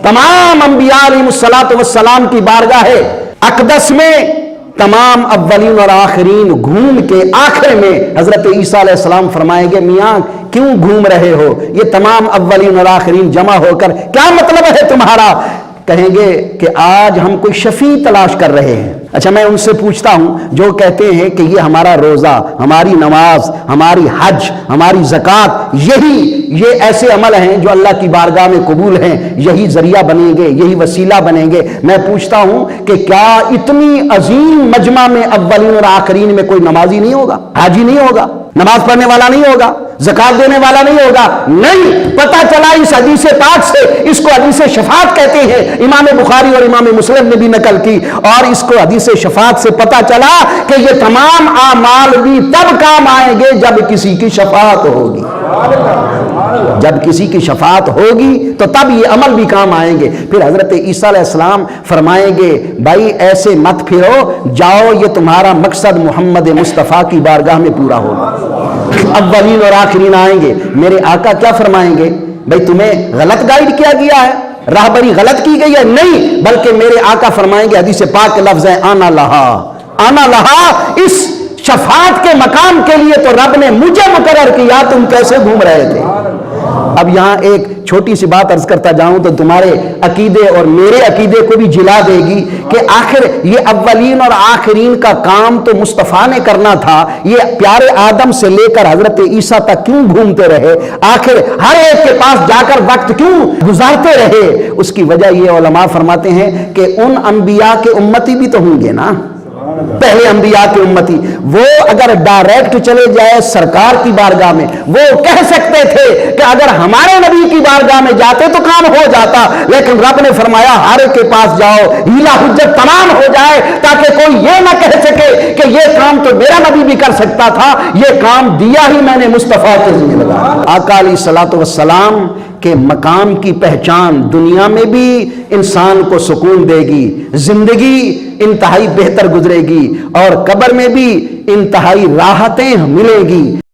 तमाम अंबिया अलैहिस्सलाम की बारगाह अक़दस में तमाम अव्वलीन और आखिरीन घूम के आखिर में हजरत ईसा अलैहिस्सलाम फरमाएंगे, मियाँ क्यों घूम रहे हो? ये तमाम अव्वलीन और आखिरीन जमा होकर क्या मतलब है तुम्हारा? कहेंगे कि आज हम कोई शफी तलाश कर रहे हैं। अच्छा, मैं उनसे पूछता हूं जो कहते हैं कि ये हमारा रोजा, हमारी नमाज, हमारी हज, हमारी ज़कात, ये ऐसे अमल हैं जो अल्लाह की बारगाह में कबूल हैं, यही जरिया बनेंगे, यही वसीला बनेंगे। मैं पूछता हूं कि क्या इतनी अजीम मजमा में अव्वलीन और आखिरीन में कोई नमाजी नहीं होगा, हाजी नहीं होगा, नमाज पढ़ने वाला नहीं होगा, ज़कात देने वाला नहीं होगा? नहीं, पता चला इस हदीस पाक से, इसको हदीस शफात कहते हैं, इमाम बुखारी और इमाम मुस्लिम ने भी नकल की, और इसको हदीस शफात से पता चला कि ये तमाम आमाल भी तब काम आएंगे जब किसी की शफात होगी। जब किसी की शफात होगी तो तब ये अमल भी काम आएंगे। फिर हजरत ईसा अलैहिस्सलाम फरमाएंगे, भाई ऐसे मत फिरो, जाओ, ये तुम्हारा मकसद मोहम्मद मुस्तफ़ा की बारगाह में पूरा होगा। अव्वलीन और आखिरीन आएंगे, मेरे आका क्या फरमाएंगे? भाई तुम्हें गलत गाइड किया गया है, राहबरी गलत की गई है? नहीं, बल्कि मेरे आका फरमाएंगे, हदीस पाक के लफ्ज है, आना लहा, आना लहा। इस शफात के मकाम के लिए तो रब ने मुझे मुकर्रर किया, तुम कैसे घूम रहे थे? अब यहां एक छोटी सी बात अर्ज करता जाऊं तो तुम्हारे अकीदे और मेरे अकीदे को भी जिला देगी कि आखिर ये अव्वलीन और आखिरीन का काम तो मुस्तफ़ा ने करना था, ये प्यारे आदम से लेकर हजरत ईसा तक क्यों घूमते रहे? आखिर हर एक के पास जाकर वक्त क्यों गुजारते रहे? उसकी वजह ये उलमा फरमाते हैं कि उन अंबिया के उम्मती भी तो होंगे ना, पहले अंबिया की उम्मती, वो अगर डायरेक्ट चले जाए सरकार की बारगाह में, वो कह सकते थे कि अगर हमारे नबी की बारगाह में जाते तो काम हो जाता, लेकिन रब ने फरमाया हर के पास जाओ, हीला हुज्जत तमाम हो जाए, ताकि कोई ये ना कह सके कि ये काम तो मेरा नबी भी कर सकता था, ये काम दिया ही मैंने मुस्तफा के जिम्मे लगाया। आका अलैहिस्सलातु वस्सलाम के मकाम की पहचान दुनिया में भी इंसान को सुकून देगी, जिंदगी इंतहाई बेहतर गुजरेगी, और कब्र में भी इंतहाई राहतें मिलेगी।